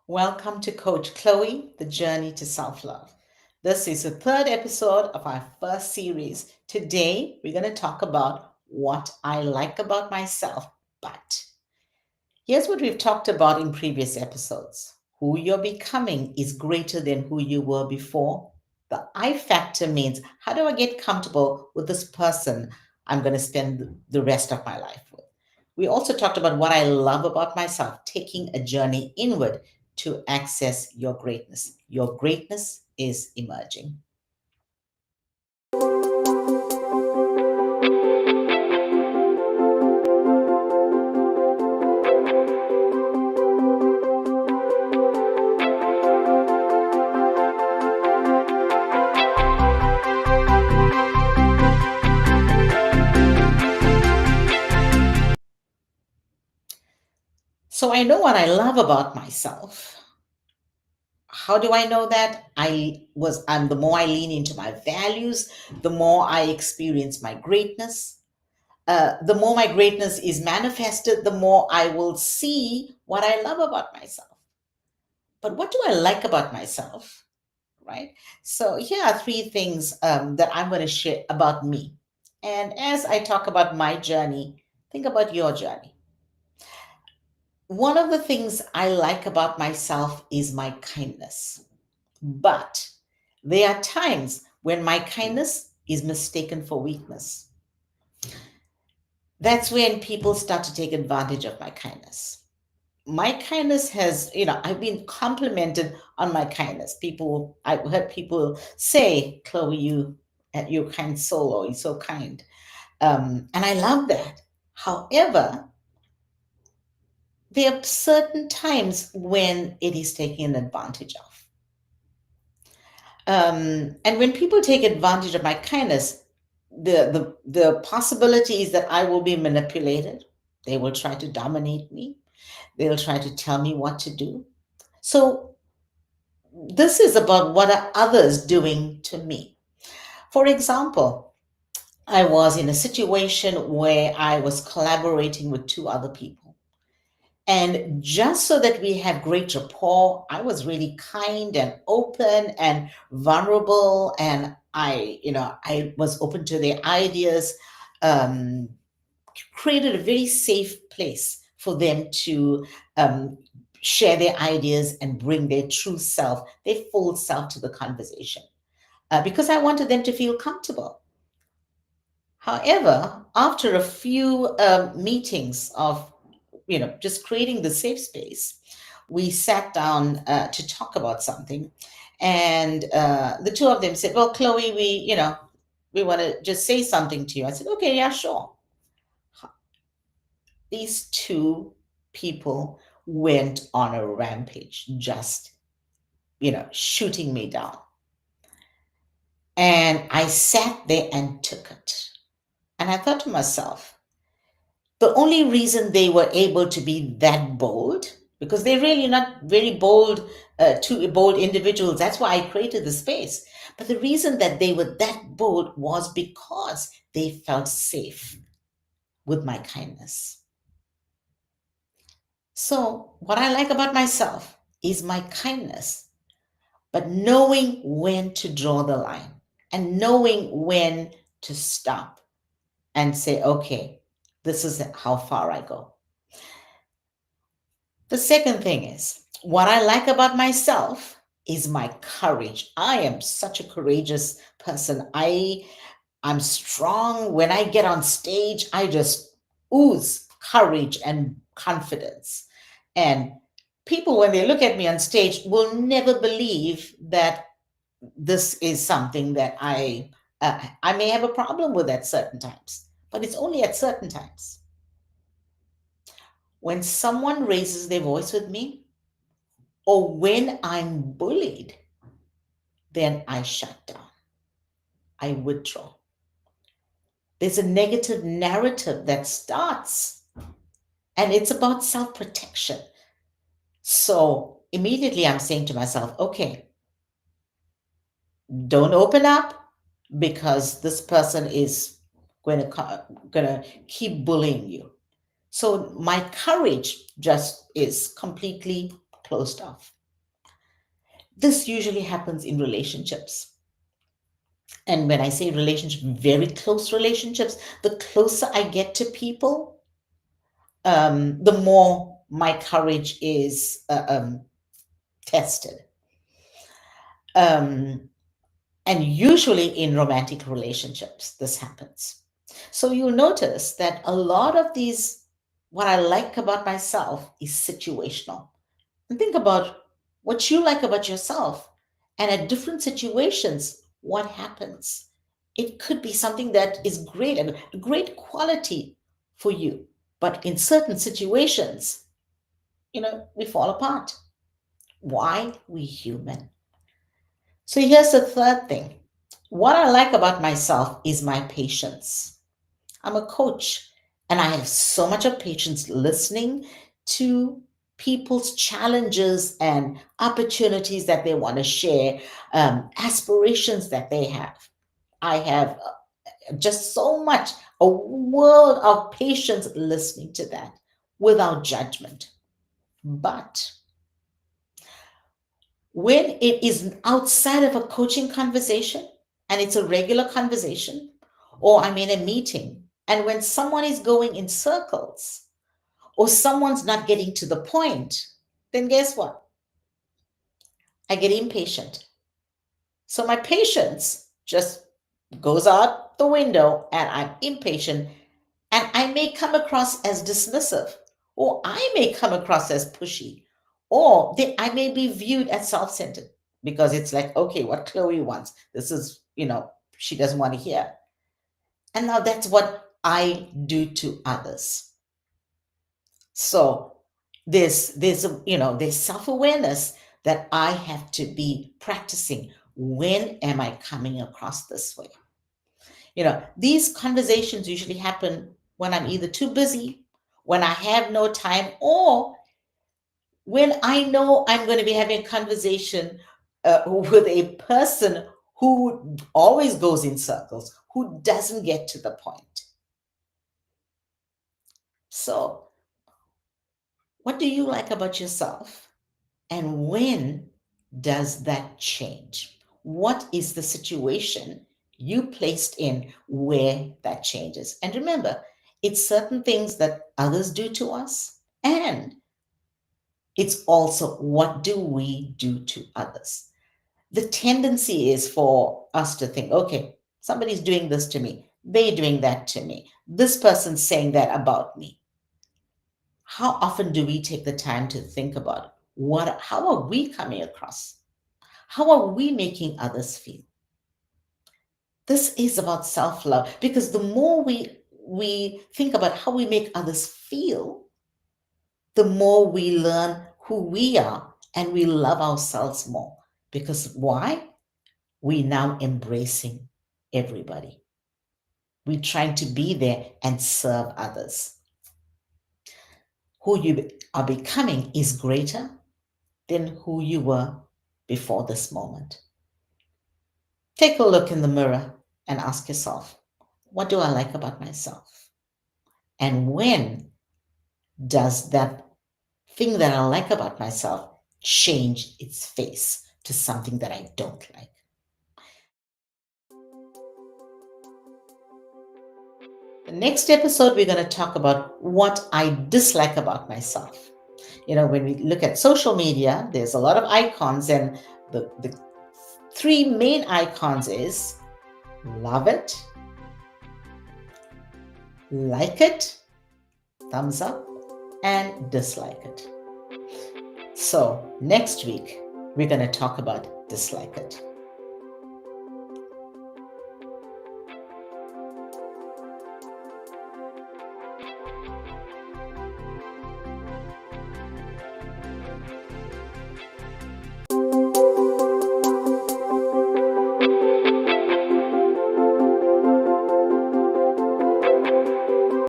Welcome to Coach Chloe, The Journey to Self Love. This is the third episode of our first series. Today, we're going to talk about what I like about myself, but here's what we've talked about in previous episodes. Who you're becoming is greater than who you were before. The I factor means how do I get comfortable with this person I'm going to spend the rest of my life with? We also talked about what I love about myself, taking a journey inward to access your greatness. Your greatness is emerging. So I know what I love about myself. How do I know that? I'm the more I lean into my values, the more I experience my greatness. The more my greatness is manifested, the more I will see what I love about myself. But what do I like about myself? Right? So here are three things that I'm going to share about me. And as I talk about my journey, think about your journey. One of the things I like about myself is my kindness. But there are times when my kindness is mistaken for weakness. That's when people start to take advantage of my kindness. My kindness has, I've been complimented on my kindness. I've heard people say, Chloe, you're a kind soul, or you're so kind. And I love that. However, there are certain times when it is taken advantage of. And when people take advantage of my kindness, the possibility is that I will be manipulated. They will try to dominate me. They'll try to tell me what to do. So this is about what are others doing to me. For example, I was in a situation where I was collaborating with two other people. And just so that we have great rapport, I was really kind and open and vulnerable. And I was open to their ideas, um, created a very safe place for them to um, share their ideas and bring their true self, their full self to the conversation. Because I wanted them to feel comfortable. However, after a few meetings of just creating the safe space, we sat down to talk about something, and the two of them said, "Well, Chloe, we want to just say something to you." I said, "Okay, yeah, sure." These two people went on a rampage, just shooting me down, and I sat there and took it, and I thought to myself, the only reason they were able to be that bold, because they're really not very bold, two bold individuals. That's why I created the space. But the reason that they were that bold was because they felt safe with my kindness. So, what I like about myself is my kindness, but knowing when to draw the line and knowing when to stop and say, okay, this is how far I go. The second thing is, what I like about myself is my courage. I am such a courageous person. I'm strong. When I get on stage, I just ooze courage and confidence. And people, when they look at me on stage, will never believe that this is something that I may have a problem with at certain times, but it's only at certain times. When someone raises their voice with me, or when I'm bullied, then I shut down. I withdraw. There's a negative narrative that starts, and it's about self protection. So immediately I'm saying to myself, okay, don't open up because this person is going to keep bullying you. So my courage just is completely closed off. This usually happens in relationships. And when I say relationship, very close relationships, the closer I get to people, the more my courage is tested. Um, and usually in romantic relationships, this happens. So you'll notice that a lot of these, what I like about myself is situational. And think about what you like about yourself. And at different situations, what happens? It could be something that is great, a great quality for you. But in certain situations, we fall apart. Why? We human. So here's the third thing. What I like about myself is my patience. I'm a coach and I have so much of patience listening to people's challenges and opportunities that they want to share, aspirations that they have. I have just so much, a world of patience listening to that without judgment. But when it is outside of a coaching conversation and it's a regular conversation, or I'm in a meeting, and when someone is going in circles or someone's not getting to the point, then guess what? I get impatient. So my patience just goes out the window and I'm impatient, and I may come across as dismissive, or I may come across as pushy, or I may be viewed as self centered because it's like, okay, what Chloe wants, this is, she doesn't want to hear. And now that's what I do to others. So there's self awareness that I have to be practicing. When am I coming across this way? These conversations usually happen when I'm either too busy, when I have no time, or when I know I'm going to be having a conversation with a person who always goes in circles, who doesn't get to the point. So, what do you like about yourself? And when does that change? What is the situation you placed in where that changes? And remember, it's certain things that others do to us, and it's also what do we do to others. The tendency is for us to think, okay, somebody's doing this to me, they're doing that to me, this person's saying that about me. How often do we take the time to think about how are we coming across? How are we making others feel? This is about self-love, because the more we think about how we make others feel, the more we learn who we are and we love ourselves more. Because why? We now embracing everybody. We're trying to be there and serve others. Who you are becoming is greater than who you were before this moment. Take a look in the mirror and ask yourself, what do I like about myself? And when does that thing that I like about myself change its face to something that I don't like? The next episode, we're going to talk about what I dislike about myself. When we look at social media, there's a lot of icons, and the three main icons is love it, like it, thumbs up, and dislike it. So next week, we're going to talk about dislike it.